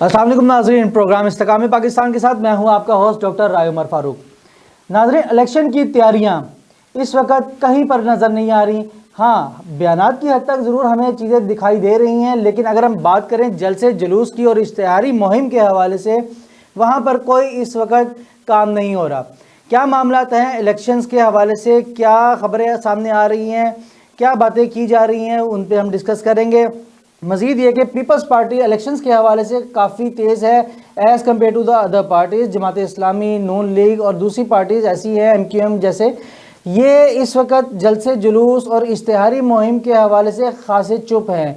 السلام علیکم ناظرین، پروگرام استحکام پاکستان کے ساتھ میں ہوں آپ کا ہوسٹ ڈاکٹر رائے عمر فاروق۔ ناظرین، الیکشن کی تیاریاں اس وقت کہیں پر نظر نہیں آ رہی۔ ہاں، بیانات کی حد تک ضرور ہمیں چیزیں دکھائی دے رہی ہیں، لیکن اگر ہم بات کریں جلسے جلوس کی اور اشتہاری مہم کے حوالے سے، وہاں پر کوئی اس وقت کام نہیں ہو رہا۔ کیا معاملات ہیں الیکشنز کے حوالے سے، کیا خبریں سامنے آ رہی ہیں، کیا باتیں کی جا رہی ہیں، ان پہ ہم ڈسکس کریں گے۔ مزید یہ کہ پیپلز پارٹی الیکشنز کے حوالے سے کافی تیز ہے as compared to the other parties. Jamaat Islami, known league اور دوسری پارٹیز ایسی ہیں ایم جیسے، یہ اس وقت جلسے جلوس اور اشتہاری مہم کے حوالے سے خاصے چپ ہیں۔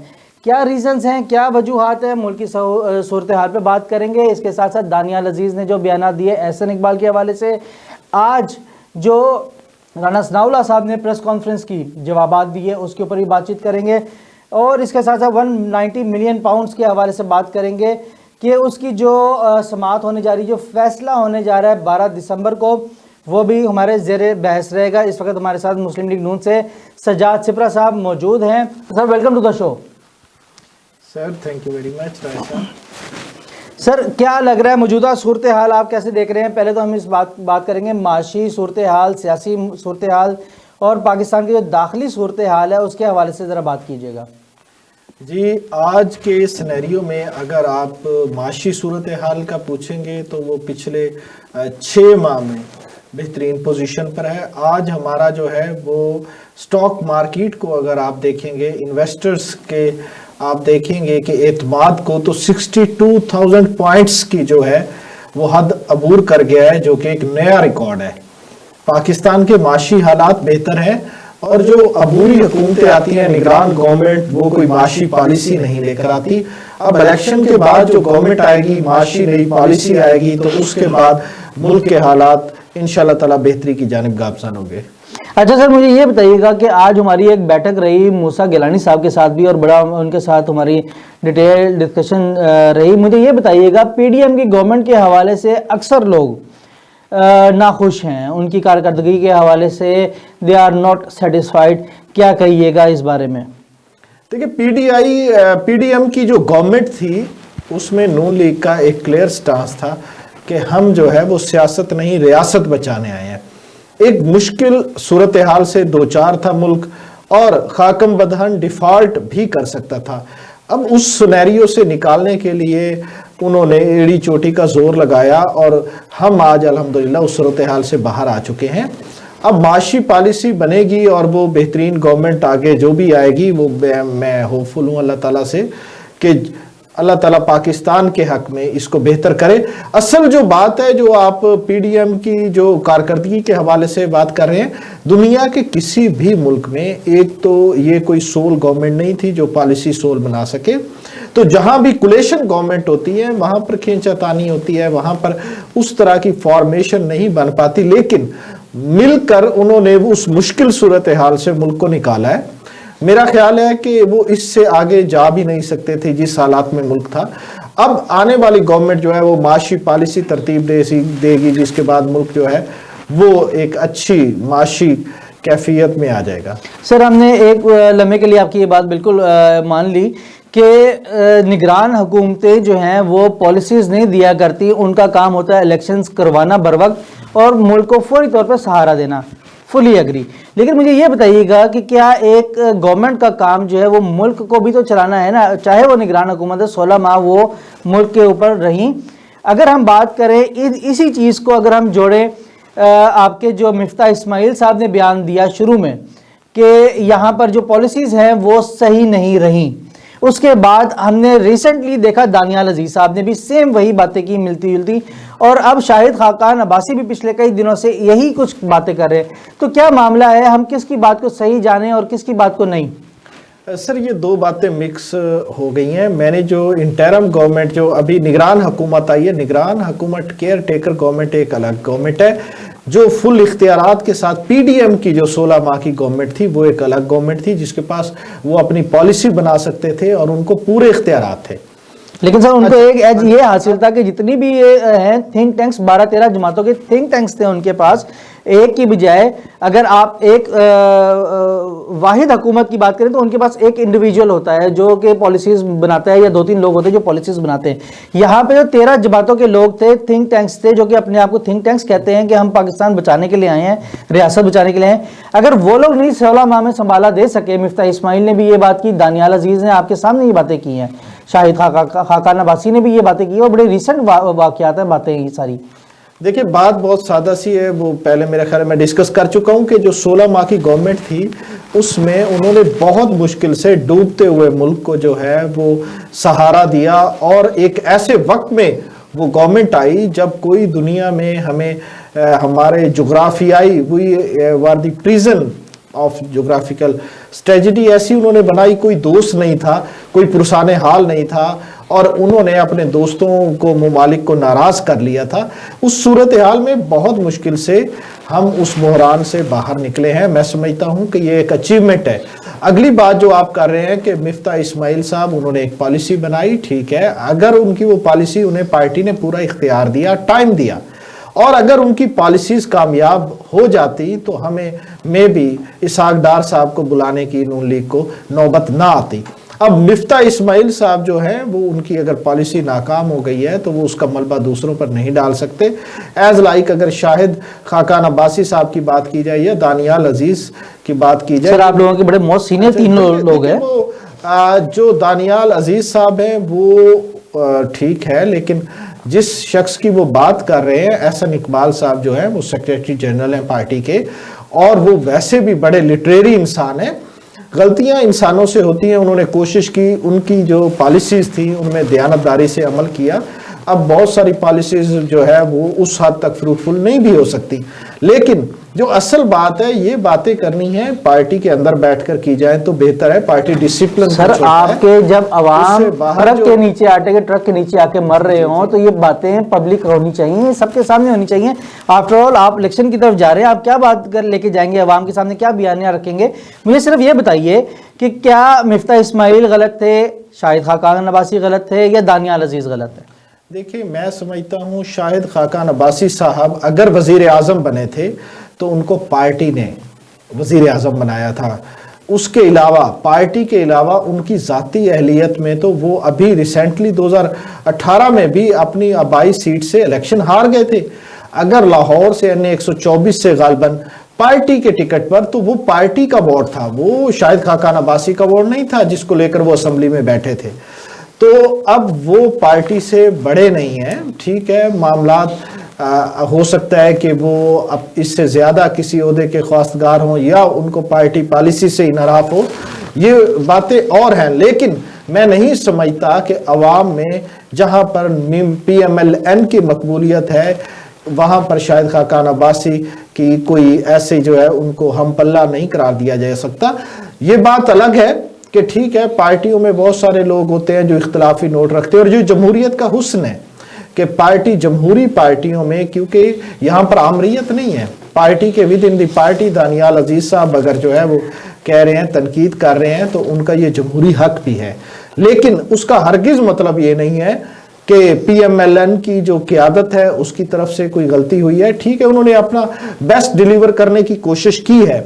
کیا ریزنز ہیں، کیا وجوہات ہیں، ملک کی صورتحال پہ بات کریں گے۔ اس کے ساتھ ساتھ دانیال عزیز نے جو بیانات دیے احسن اقبال کے حوالے سے، آج جو رانا ثناء اللہ صاحب نے پریس کانفرنس کی جوابات دیے، اس کے اوپر بھی بات چیت کریں گے، اور اس کے ساتھ ساتھ 190 ملین پاؤنڈز کے حوالے سے بات کریں گے کہ اس کی جو سماعت ہونے جا رہی، جو فیصلہ ہونے جا رہا ہے 12 دسمبر کو، وہ بھی ہمارے زیر بحث رہے گا۔ اس وقت ہمارے ساتھ مسلم لیگ نون سے سجاد سپرا صاحب موجود ہیں۔ Sir, welcome to the show. Sir, thank you very much Rai صاحب۔ سر، کیا لگ رہا ہے موجودہ صورتحال آپ کیسے دیکھ رہے ہیں؟ پہلے تو ہم اس بات کریں گے معاشی صورتحال، سیاسی صورتحال اور پاکستان کی جو داخلی صورتحال ہے اس کے حوالے سے ذرا بات کیجیے گا۔ جی، آج کے سینیریو میں اگر آپ معاشی صورتحال کا پوچھیں گے تو وہ پچھلے 6 ماہ میں بہترین پوزیشن پر ہے۔ آج ہمارا جو ہے وہ سٹاک مارکیٹ کو اگر آپ دیکھیں گے، انویسٹرز کے آپ دیکھیں گے کہ اعتماد کو، تو 62,000 پوائنٹس کی جو ہے وہ حد عبور کر گیا ہے، جو کہ ایک نیا ریکارڈ ہے۔ پاکستان کے معاشی حالات بہتر ہیں، اور جو عبوری حکومتیں آتی ہیں، نگران گورنمنٹ، وہ کوئی معاشی پالیسی نہیں لے کر آتی۔ اب الیکشن کے بعد جو گورنمنٹ آئے گی، معاشی نئی پالیسی آئے گی، تو اس کے بعد ملک کے حالات انشاءاللہ تعالی بہتری کی جانب گامزن ہوں گے۔ اچھا سر، مجھے یہ بتائیے گا کہ آج ہماری ایک بیٹھک رہی موسیٰ گیلانی صاحب کے ساتھ بھی، اور بڑا ان کے ساتھ ہماری ڈیٹیل ڈسکشن رہی۔ مجھے یہ بتائیے گا، پی ڈی ایم کی گورنمنٹ کے حوالے سے اکثر لوگ ناخوش ہیں، ان کی کارکردگی کے حوالے سے دے آر ناٹ سیٹسفائیڈ۔ کیا کہیے گا اس بارے میں؟ دیکھیں، پی ڈی ایم کی جو گورنمنٹ تھی، اس میں نون لیگ کا ایک کلیئر سٹانس تھا کہ ہم جو ہے وہ سیاست نہیں، ریاست بچانے آئے ہیں۔ ایک مشکل صورتحال سے دوچار تھا ملک، اور خاکم بدہن ڈیفالٹ بھی کر سکتا تھا۔ اب اس سینیریو سے نکالنے کے لیے انہوں نے ایڑی چوٹی کا زور لگایا، اور ہم آج الحمدللہ اس صورتحال سے باہر آ چکے ہیں۔ اب معاشی پالیسی بنے گی، اور وہ بہترین گورنمنٹ آگے جو بھی آئے گی، وہ میں ہوپفل ہوں اللہ تعالیٰ سے کہ اللہ تعالیٰ پاکستان کے حق میں اس کو بہتر کرے۔ اصل جو بات ہے، جو آپ پی ڈی ایم کی جو کارکردگی کے حوالے سے بات کر رہے ہیں، دنیا کے کسی بھی ملک میں ایک تو یہ کوئی سول گورنمنٹ نہیں تھی جو پالیسی سول بنا سکے۔ تو جہاں بھی کولیشن گورنمنٹ ہوتی ہے، وہاں پر کھینچا تانی ہوتی ہے، وہاں پر اس طرح کی فارمیشن نہیں بن پاتی، لیکن مل کر انہوں نے اس مشکل صورتحال سے ملک کو نکالا ہے۔ میرا خیال ہے کہ وہ اس سے آگے جا بھی نہیں سکتے تھے جس حالات میں ملک تھا۔ اب آنے والی گورنمنٹ جو ہے وہ معاشی پالیسی ترتیب دے گی، جس کے بعد ملک جو ہے وہ ایک اچھی معاشی کیفیت میں آ جائے گا۔ سر، ہم نے ایک لمحے کے لیے آپ کی یہ بات بالکل مان لی کہ نگران حکومتیں جو ہیں وہ پالیسیز نہیں دیا کرتی، ان کا کام ہوتا ہے الیکشنز کروانا بر وقت اور ملک کو فوری طور پہ سہارا دینا۔ فلی ایگری۔ لیکن مجھے یہ بتائیے گا کہ کیا ایک گورنمنٹ کا کام جو ہے وہ ملک کو بھی تو چلانا ہے نا، چاہے وہ نگران حکومت ہے، 16 ماہ وہ ملک کے اوپر رہیں۔ اگر ہم بات کریں اسی چیز کو، اگر ہم جوڑیں آپ کے جو مفتاح اسماعیل صاحب نے بیان دیا شروع میں کہ یہاں پر جو پالیسیز ہیں وہ صحیح نہیں رہیں، اس کے بعد ہم نے ریسنٹلی دیکھا دانیال عزیز صاحب نے بھی سیم وہی باتیں کی ملتی جلتی، اور اب شاہد خاقان عباسی بھی پچھلے کئی دنوں سے یہی کچھ باتیں کر رہے ہیں۔ تو کیا معاملہ ہے، ہم کس کی بات کو صحیح جانیں اور کس کی بات کو نہیں؟ سر، یہ دو باتیں مکس ہو گئی ہیں۔ میں نے جو انٹرم گورنمنٹ، جو ابھی نگران حکومت آئی ہے، نگران حکومت کیئر ٹیکر گورنمنٹ ایک الگ گورنمنٹ ہے، جو فل اختیارات کے ساتھ پی ڈی ایم کی جو 16 ماہ کی گورنمنٹ تھی وہ ایک الگ گورنمنٹ تھی، جس کے پاس وہ اپنی پالیسی بنا سکتے تھے اور ان کو پورے اختیارات تھے۔ لیکن سر ان کو ایک ایج یہ حاصل تھا کہ جتنی بھی ہیں تھنک ٹینکس 12-13 جماعتوں کے تھنک ٹینکس تھے ان کے پاس، ایک کی بجائے اگر آپ ایک واحد حکومت کی بات کریں تو ان کے پاس ایک انڈیویجول ہوتا ہے جو کہ پالیسیز بناتا ہے، یا 2-3 لوگ ہوتے ہیں جو پالیسیز بناتے ہیں۔ یہاں پہ جو 13 جماعتوں کے لوگ تھے، تھنک ٹینکس تھے، جو کہ اپنے آپ کو تھنک ٹینکس کہتے ہیں کہ ہم پاکستان بچانے کے لیے آئے ہیں، ریاست بچانے کے لیے آئے ہیں، اگر وہ لوگ نہیں 16 ماہ میں سنبھالا دے سکے، مفتاح اسماعیل نے بھی یہ بات کی، دانیال عزیز نے آپ کے سامنے یہ باتیں کی ہیں، شاہد خاقان عباسی نے بھی یہ باتیں کی ہیں، اور بڑے ریسنٹ واقعات ہیں باتیں یہ ساری۔ دیکھیں بات بہت سادہ سی ہے، وہ پہلے میرے خیال میں ڈسکس کر چکا ہوں کہ جو 16 ماہ کی گورنمنٹ تھی اس میں انہوں نے بہت مشکل سے ڈوبتے ہوئے ملک کو جو ہے وہ سہارا دیا، اور ایک ایسے وقت میں وہ گورنمنٹ آئی جب کوئی دنیا میں ہمیں ہمارے جغرافیائی وی وار دی پریزن آف جغرافیکل اسٹریٹجی ایسی انہوں نے بنائی، کوئی دوست نہیں تھا، کوئی پرسان حال نہیں تھا، اور انہوں نے اپنے دوستوں کو ممالک کو ناراض کر لیا تھا۔ اس صورتحال میں بہت مشکل سے ہم اس بحران سے باہر نکلے ہیں۔ میں سمجھتا ہوں کہ یہ ایک اچیومنٹ ہے۔ اگلی بات جو آپ کر رہے ہیں کہ مفتاح اسماعیل صاحب انہوں نے ایک پالیسی بنائی، ٹھیک ہے، اگر ان کی وہ پالیسی انہیں پارٹی نے پورا اختیار دیا، ٹائم دیا، اور اگر ان کی پالیسیز کامیاب ہو جاتی تو ہمیں بھی اسحاق ڈار صاحب کو بلانے کی نون لیگ کو نوبت نہ آتی۔ اب مفتاح اسماعیل صاحب جو ہیں وہ ان کی اگر پالیسی ناکام ہو گئی ہے تو وہ اس کا ملبہ دوسروں پر نہیں ڈال سکتے۔ ایز لائک اگر شاہد خاقان عباسی صاحب کی بات کی جائے یا دانیال عزیز کی بات کی جائے، سر آپ لوگوں کے بڑے موسٹ سینئر 3 لوگ ہیں۔ جو دانیال عزیز صاحب ہیں وہ ٹھیک ہے، لیکن جس شخص کی وہ بات کر رہے ہیں احسن اقبال صاحب جو ہیں وہ سیکریٹری جنرل ہیں پارٹی کے، اور وہ ویسے بھی بڑے لٹریری انسان ہیں۔ غلطیاں انسانوں سے ہوتی ہیں، انہوں نے کوشش کی، ان کی جو پالیسیز تھی ان میں دیانتداری سے عمل کیا۔ اب بہت ساری پالیسیز جو ہے وہ اس حد تک فروٹفل نہیں بھی ہو سکتی، لیکن جو اصل بات ہے یہ باتیں کرنی ہے پارٹی کے اندر بیٹھ کر کی جائیں تو بہتر ہے۔ پارٹی ڈسپلن سر آپ کے جب عوام ٹرک کے نیچے آٹے کے ٹرک کے نیچے آ کے مر رہے ہوں تو یہ باتیں پبلک ہونی چاہیے، سب کے سامنے ہونی چاہیے۔ آفٹر آل آپ الیکشن کی طرف جا رہے ہیں، آپ کیا بات کر لے کے جائیں گے عوام کے سامنے، کیا بیانیہ رکھیں گے؟ مجھے صرف یہ بتائیے کہ کیا مفتاح اسماعیل غلط تھے، شاہد خاقان عباسی غلط تھے، یا دانیال عزیز غلط ہے؟ دیکھیں میں سمجھتا ہوں شاہد خاقان عباسی صاحب اگر وزیر اعظم بنے تھے تو ان کو پارٹی نے وزیر اعظم بنایا تھا۔ اس کے علاوہ پارٹی کے علاوہ ان کی ذاتی اہلیت میں تو وہ ابھی ریسنٹلی 2018 میں بھی اپنی آبائی سیٹ سے الیکشن ہار گئے تھے۔ اگر لاہور سے NA 124 سے غالباً پارٹی کے ٹکٹ پر، تو وہ پارٹی کا ووٹ تھا، وہ شاہد خاقان عباسی کا ووٹ نہیں تھا جس کو لے کر وہ اسمبلی میں بیٹھے تھے۔ تو اب وہ پارٹی سے بڑے نہیں ہیں، ٹھیک ہے، معاملات ہو سکتا ہے کہ وہ اب اس سے زیادہ کسی عہدے کے خواستگار ہوں یا ان کو پارٹی پالیسی سے انحراف ہو، یہ باتیں اور ہیں، لیکن میں نہیں سمجھتا کہ عوام میں جہاں پر PMLN کی مقبولیت ہے وہاں پر شاہد خاقان عباسی کی کوئی ایسے جو ہے ان کو ہم پلہ نہیں قرار دیا جا سکتا۔ یہ بات الگ ہے کہ ٹھیک ہے پارٹیوں میں بہت سارے لوگ ہوتے ہیں جو اختلافی نوٹ رکھتے ہیں، اور جو جمہوریت کا حسن ہے کہ پارٹی جمہوری پارٹیوں میں، کیونکہ یہاں پر آمریت نہیں ہے، پارٹی کے within the party Daniyal Aziz صاحب اگر جو ہے وہ کہہ رہے ہیں، تنقید کر رہے ہیں، تو ان کا یہ جمہوری حق بھی ہے، لیکن اس کا ہرگز مطلب یہ نہیں ہے کہ PMLN کی جو قیادت ہے اس کی طرف سے کوئی غلطی ہوئی ہے۔ ٹھیک ہے انہوں نے اپنا بیسٹ ڈیلیور کرنے کی کوشش کی ہے۔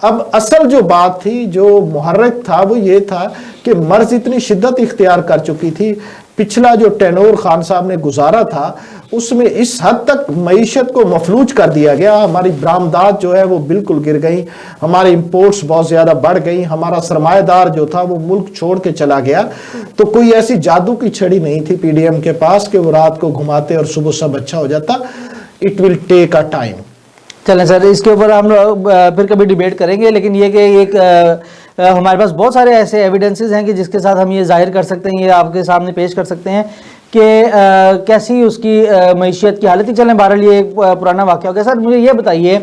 اب اصل جو بات تھی، جو محرک تھا، وہ یہ تھا کہ مرض اتنی شدت اختیار کر چکی تھی، پچھلا جو ٹینور خان صاحب نے گزارا تھا اس میں اس حد تک معیشت کو مفلوج کر دیا گیا، ہماری برآمدات جو ہے وہ بالکل گر گئیں، ہماری امپورٹس بہت زیادہ بڑھ گئیں، ہمارا سرمایہ دار جو تھا وہ ملک چھوڑ کے چلا گیا۔ تو کوئی ایسی جادو کی چھڑی نہیں تھی PDM کے پاس کہ وہ رات کو گھماتے اور صبح سب اچھا ہو جاتا۔ It will take a time. چلیں سر اس کے اوپر ہم لوگ پھر کبھی ڈیبیٹ کریں گے، لیکن یہ کہ ایک ہمارے پاس بہت سارے ایسے ایویڈنسز ہیں کہ جس کے ساتھ ہم یہ ظاہر کر سکتے ہیں، یہ آپ کے سامنے پیش کر سکتے ہیں کہ کیسی اس کی معیشت کی حالت تھی۔ چلیں بہرحال یہ ایک پرانا واقعہ ہو گیا۔ سر مجھے یہ بتائیے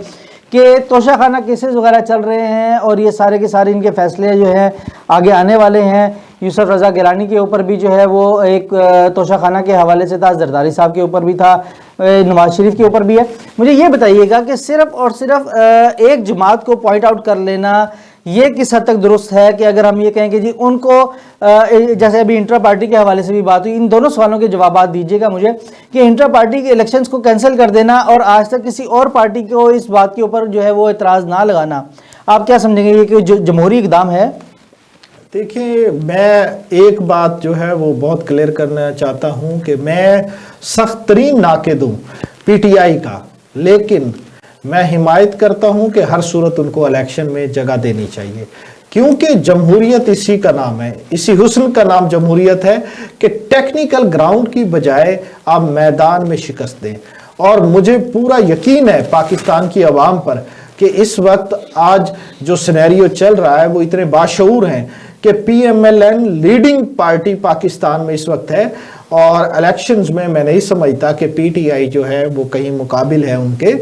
کہ توشہ خانہ کیسز وغیرہ چل رہے ہیں اور یہ سارے کے سارے ان کے فیصلے جو ہیں آگے آنے والے ہیں۔ یوسف رضا گیلانی کے اوپر بھی جو ہے وہ ایک توشہ خانہ کے حوالے سے تھا، زرداری صاحب کے اوپر بھی تھا، نواز شریف کے اوپر بھی ہے۔ مجھے یہ بتائیے گا کہ صرف اور صرف ایک جماعت کو پوائنٹ آؤٹ کر لینا یہ کس حد تک درست ہے کہ اگر ہم یہ کہیں کہ جی ان کو جیسے ابھی انٹرا پارٹی کے حوالے سے بھی بات ہوئی، ان دونوں سوالوں کے جوابات دیجیے گا مجھے کہ انٹرا پارٹی کے الیکشنز کو کینسل کر دینا اور آج تک کسی اور پارٹی کو اس بات کے اوپر جو ہے وہ اعتراض نہ لگانا، آپ کیا سمجھیں گے یہ کہ جمہوری اقدام ہے؟ دیکھیں، میں ایک بات جو ہے وہ بہت کلیئر کرنا چاہتا ہوں کہ میں سخت ترین ناقد ہوں پی ٹی آئی کا، لیکن میں حمایت کرتا ہوں کہ ہر صورت ان کو الیکشن میں جگہ دینی چاہیے، کیونکہ جمہوریت اسی کا نام ہے، اسی حسن کا نام جمہوریت ہے کہ ٹیکنیکل گراؤنڈ کی بجائے آپ میدان میں شکست دیں۔ اور مجھے پورا یقین ہے پاکستان کی عوام پر کہ اس وقت آج جو سینیریو چل رہا ہے وہ اتنے باشعور ہیں کہ P M L N leading party Pakistan میں اس وقت ہے، اور الیکشنز میں نہیں سمجھتا کہ پی ٹی آئی جو ہے وہ کہیں مقابل ہے ان کے۔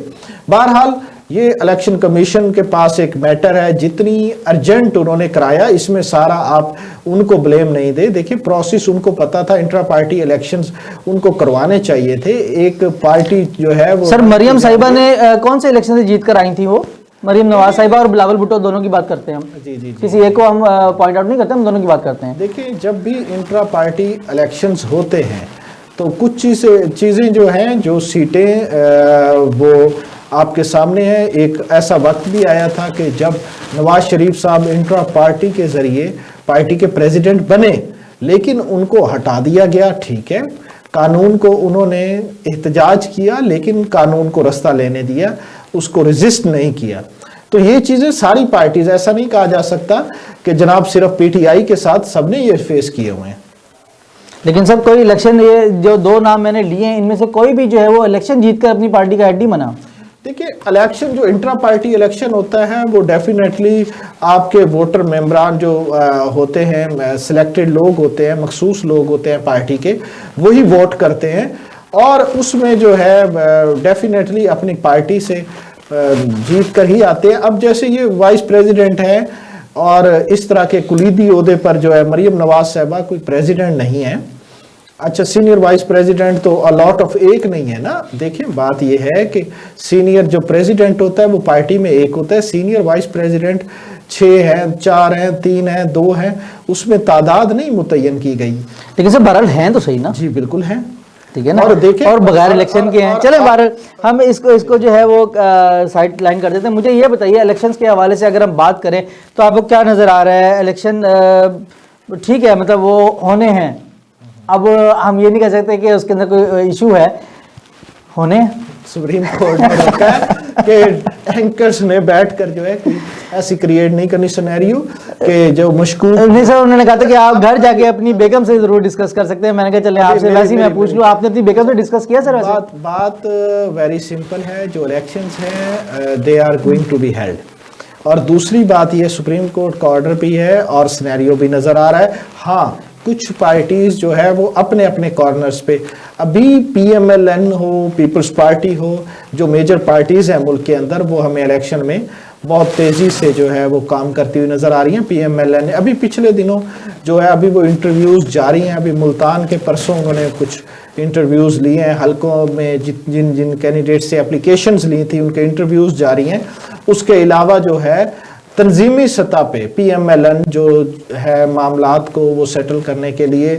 بہرحال یہ الیکشن کمیشن کے پاس ایک میٹر ہے، جتنی ارجنٹ انہوں نے کرایا اس میں سارا آپ ان کو بلیم نہیں دے۔ دیکھیں پروسیس ان کو پتا تھا، انٹرا پارٹی الیکشنز ان کو کروانے چاہیے تھے۔ ایک پارٹی جو ہے وہ سر مریم صاحبہ نے کون سے الیکشن سے جیت کر آئی تھی؟ وہ مریم نواز صاحبہ اور بلاول بھٹو دونوں کی بات کرتے ہیں ہم، جی کسی ایک کو ہم پوائنٹ آؤٹ نہیں کرتے، ہم دونوں کی بات کرتے ہیں۔ دیکھیں جب بھی انٹرا پارٹی الیکشنز ہوتے ہیں تو کچھ چیزیں جو ہیں، جو سیٹیں وہ آپ کے سامنے ہیں۔ ایک ایسا وقت بھی آیا تھا کہ جب نواز شریف صاحب انٹرا پارٹی کے ذریعے پارٹی کے پریزیڈنٹ بنے، لیکن ان کو ہٹا دیا گیا، ٹھیک ہے، قانون کو انہوں نے احتجاج کیا لیکن قانون کو رستہ لینے دیا، اس کو ریزسٹ نہیں کیا۔ تو یہ چیزیں ساری پارٹیز، ایسا نہیں کہا جا سکتا کہ جناب صرف پی ٹی آئی کے ساتھ سب نے یہ فیس کیے ہوئے ہیں۔ لیکن سب کوئی الیکشن، یہ جو دو نام میں نے لیے ہیں ان میں سے کوئی بھی جو ہے وہ الیکشن جیت کر اپنی پارٹی کا ہیڈ نہیں بنا۔ دیکھیں الیکشن جو انٹرا پارٹی الیکشن ہوتا ہے وہ ڈیفینیٹلی آپ کے ووٹر ممبران جو ہوتے ہیں، سلیکٹڈ لوگ ہوتے ہیں، مخصوص لوگ ہوتے ہیں پارٹی کے، وہی ووٹ کرتے ہیں، اور اس میں جو ہے ڈیفینیٹلی اپنی پارٹی سے جیت کر ہی آتے ہیں۔ اب جیسے یہ وائس پریزیڈنٹ ہے اور اس طرح کے کلیدی عہدے پر جو ہے مریم نواز صاحبہ کوئی پریزیڈنٹ نہیں ہے۔ اچھا سینئر وائس پریزیڈنٹ تو الاٹ آف ایک نہیں ہے نا۔ دیکھیں بات یہ ہے کہ سینئر جو پریزیڈنٹ ہوتا ہے وہ پارٹی میں ایک ہوتا ہے، سینئر وائس پریزیڈنٹ 6 ہیں، 4 ہیں، 3 ہیں، 2 ہیں، اس میں تعداد نہیں متعین کی گئی۔ لیکن سر بہرحال ہیں تو صحیح نا؟ جی بالکل ہیں، ٹھیک ہے نا، اور دیکھیں اور بغیر الیکشن کے ہیں۔ چلیں بہرحال ہم اس کو جو ہے وہ سائڈ لائن کر دیتے ہیں۔ مجھے یہ بتائیے الیکشنز کے حوالے سے اگر ہم بات کریں تو آپ کو کیا نظر آ رہا ہے؟ الیکشن ٹھیک ہے، مطلب وہ ہونے ہیں، اب ہم یہ نہیں کہہ سکتے کہ اس کے اندر کوئی ایشو ہے، ہونے سپریم کورٹ نے روکا ہے کہ اینکرز نے بیٹھ کر جو ہے کوئی ایسی کریٹ نہیں کرنی سینیریو کہ جو مشکوک نہیں سر، انہوں نے کہا تھا کہ آپ گھر جا کے اپنی بیگم سے ضرور ڈسکس کر سکتے ہیں۔ میں نے کہا چلیں آپ سے ویسے ہی میں پوچھ لوں، آپ نے اپنی بیگم سے ڈسکس کیا سر؟ ویسے بات ویری سمپل ہے، جو الیکشنز ہیں they are going to be held, اور دوسری بات یہ سپریم کورٹ کا آرڈر بھی ہے اور سینیریو بھی نظر آ رہا ہے۔ ہاں کچھ پارٹیز جو ہے وہ اپنے اپنے کارنرز پہ، ابھی پی ایم ایل این ہو، پیپلز پارٹی ہو، جو میجر پارٹیز ہیں ملک کے اندر، وہ ہمیں الیکشن میں بہت تیزی سے جو ہے وہ کام کرتی ہوئی نظر آ رہی ہیں۔ پی ایم ایل این نے ابھی پچھلے دنوں جو ہے ابھی وہ انٹرویوز جاری ہیں، ابھی ملتان کے پرسوں انہوں نے کچھ انٹرویوز لیے ہیں، حلقوں میں جن کینڈیڈیٹ سے اپلیکیشنز لی تھی ان کے انٹرویوز جاری ہیں۔ اس کے علاوہ جو ہے تنظیمی سطح پہ پی ایم ایل این جو ہے معاملات کو وہ سیٹل کرنے کے لیے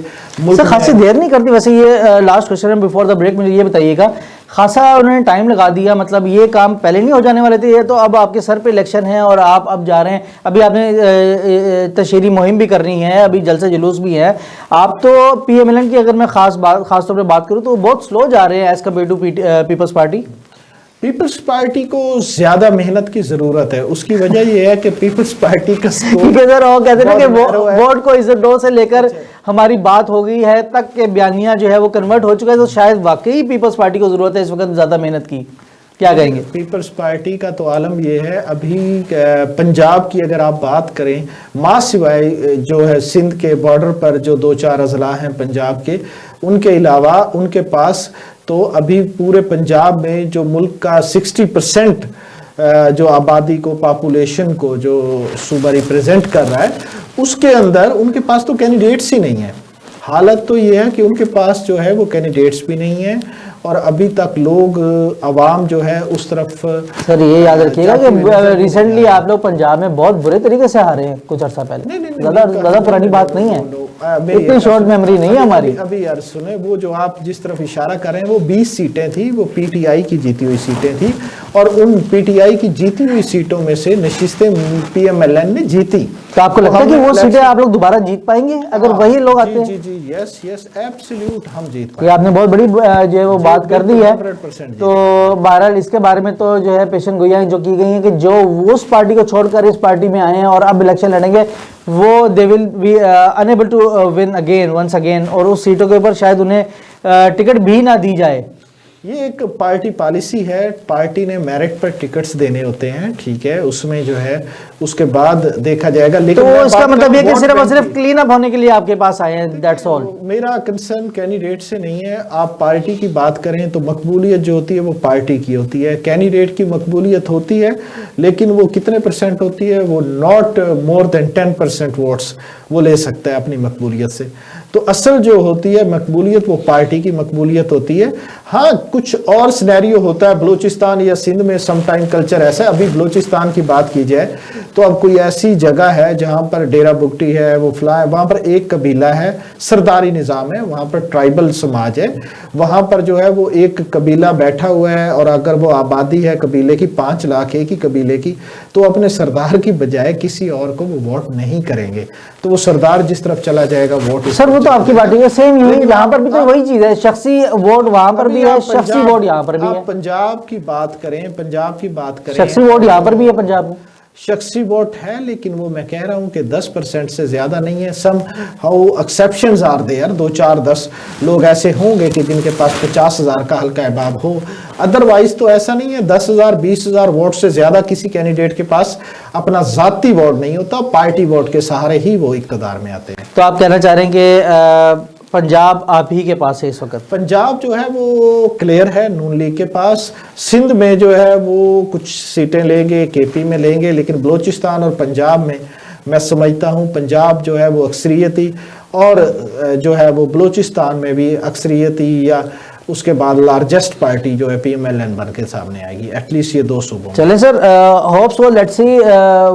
سر خاصی دیر نہیں کرتی؟ ویسے یہ لاسٹ کوشچن ہے بیفور دا بریک، مجھے یہ بتائیے گا، خاصا انہوں نے ٹائم لگا دیا، مطلب یہ کام پہلے نہیں ہو جانے والے تھے؟ یہ تو اب آپ کے سر پہ الیکشن ہے اور آپ اب جا رہے ہیں، ابھی آپ نے تشہیری مہم بھی کرنی ہے، ابھی جلسہ جلوس بھی ہے، آپ تو پی ایم ایل این کی اگر میں خاص طور پہ بات کروں تو وہ بہت سلو جا رہے ہیں as compared to Peoples Party. Peoples Party کو زیادہ محنت کی ضرورت ہے، اس کی وجہ یہ ہے کہ پیپلز پارٹی کا سر وہ کہتے ہیں کہ ووٹ کو عزت دو سے لے کر ہماری بات ہو گئی ہے تک کہ بیانیہ جو ہے وہ کنورٹ ہو چکا ہے، تو شاید واقعی پیپلز پارٹی کو ضرورت ہے اس وقت زیادہ محنت کی، کیا کہیں گے؟ پیپلز پارٹی کا تو عالم یہ ہے، ابھی پنجاب کی اگر آپ بات کریں، ماں سوائے جو ہے سندھ کے بارڈر پر جو 2-4 اضلاع ہیں پنجاب کے، ان کے علاوہ ان کے پاس تو ابھی پورے پنجاب میں جو ملک کا 60% جو آبادی کو، پاپولیشن کو جو صوبہ ریپریزنٹ کر رہا ہے، اس کے اندر ان کے پاس تو کینڈیڈیٹس ہی نہیں ہیں۔ حالت تو یہ ہے کہ ان کے پاس جو ہے وہ کینڈیڈیٹس بھی نہیں ہیں اور ابھی تک لوگ عوام جو ہے اس طرف سر یہ یاد رکھیے گا کہ ریسنٹلی آپ لوگ پنجاب میں بہت برے طریقے سے ہارے ہیں کچھ عرصہ پہلے، زیادہ پرانی بات نہیں ہے، اتنی شارٹ میموری نہیں ہے ہماری. ابھی یار سنیں، وہ جو آپ جس طرف اشارہ کر رہے ہیں وہ 20 سیٹیں تھیں، وہ پی ٹی آئی کی جیتی ہوئی سیٹیں تھیں اور ان پی ٹی آئی کی جیتی ہوئی سیٹوں میں سے نشستیں پی ایم ایل این نے جیتی. تو آپ کو لگتا ہے کہ وہ سیٹیں آپ لوگ دوبارہ جیت پائیں گے اگر وہی لوگ آتے ہیں؟ جی جی یس یس ایبسلیوٹ ہم جیت یہ پائیں. آپ نے بہت بڑی جو ہے وہ بات کر دی ہے. 100% تو بہرحال اس کے بارے میں تو جو ہے پیشن گوئیاں جو کی گئی ہیں کہ جو اس پارٹی کو چھوڑ کر اس پارٹی میں آئے ہیں اور اب الیکشن لڑیں گے وہ they will be unable to win again once again, اور اس سیٹوں کے اوپر شاید انہیں ٹکٹ بھی نہ دی جائے. یہ ایک پارٹی پالیسی ہے، پارٹی نے میرٹ پر ٹکٹس دینے ہوتے ہیں، ٹھیک ہے، اس میں جو ہے اس کے بعد دیکھا جائے گا. لیکن تو اس کا مطلب یہ کہ صرف اور صرف کلین اپ ہونے کے لیے آپ کے پاس آئے ہیں، دیٹس آل. میرا کنسرن کینڈیڈیٹ سے نہیں ہے. آپ پارٹی کی بات کریں تو مقبولیت جو ہوتی ہے وہ پارٹی کی ہوتی ہے، کینڈیڈیٹ کی مقبولیت ہوتی ہے لیکن وہ کتنے پرسنٹ ہوتی ہے؟ وہ ناٹ مور دین 10% ووٹس وہ لے سکتا ہے اپنی مقبولیت سے. تو اصل جو ہوتی ہے مقبولیت وہ پارٹی کی مقبولیت ہوتی ہے. ہاں کچھ اور سینیریو ہوتا ہے بلوچستان یا سندھ میں، سم ٹائم کلچر ایسا ہے. ابھی بلوچستان کی بات کی جائے تو اب کوئی ایسی جگہ ہے جہاں پر ڈیرہ بگٹی ہے، وہ فلاں ہے، وہاں پر ایک قبیلہ ہے، سرداری نظام ہے، وہاں پر ٹرائبل سماج ہے، وہاں پر جو ہے وہ ایک قبیلہ بیٹھا ہوا ہے اور اگر وہ آبادی ہے قبیلے کی 5 لاکھ ایک ہی قبیلے کی، تو اپنے سردار کی بجائے کسی اور کو وہ ووٹ نہیں کریں گے. تو وہ سردار جس طرف چلا جائے گا ووٹ. سر وہ تو آپ کی بات ہے، سیم یہی یہاں پر بھی تو وہی چیز ہے، شخصی ووٹ وہاں پر بھی ہے، شخصی ووٹ یہاں پر بھی ہے. آپ پنجاب کی بات کریں، پنجاب کی بات کریں، شخصی ووٹ یہاں پر بھی ہے پنجاب میں. شخصی ووٹ ہے لیکن وہ میں کہہ رہا ہوں کہ 10% سے زیادہ نہیں ہے. Somehow exceptions are there, 2-4-10 لوگ ایسے ہوں گے کہ جن کے پاس 50,000 کا حلقہ احباب ہو. ادروائز تو ایسا نہیں ہے. 10,000 20,000 ووٹ سے زیادہ کسی کینڈیڈیٹ کے پاس اپنا ذاتی ووٹ نہیں ہوتا، پارٹی ووٹ کے سہارے ہی وہ اقتدار میں آتے ہیں. تو آپ کہنا چاہ رہے ہیں کہ پنجاب آپ ہی کے پاس ہے اس وقت؟ پنجاب جو ہے وہ کلیئر ہے نون لیگ کے پاس. سندھ میں جو ہے وہ کچھ سیٹیں لیں گے، کے پی میں لیں گے، لیکن بلوچستان اور پنجاب میں سمجھتا ہوں پنجاب جو ہے وہ اکثریتی اور جو ہے وہ بلوچستان میں بھی اکثریتی یا اس کے بعد لارجسٹ پارٹی جو ہے پی ایم ایل این بن کے سامنے آئے گی. ایٹ لیسٹ یہ 2 صوبوں. چلیں sir, hope so, let's see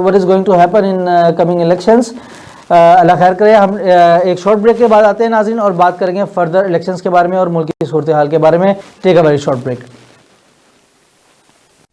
what is going to happen in coming elections. اللہ خیر کرے. ہم ایک شارٹ بریک کے بعد آتے ہیں ناظرین اور بات کریں گے فردر الیکشنز کے بارے میں اور ملک کی صورتحال کے بارے میں. Take a very short break.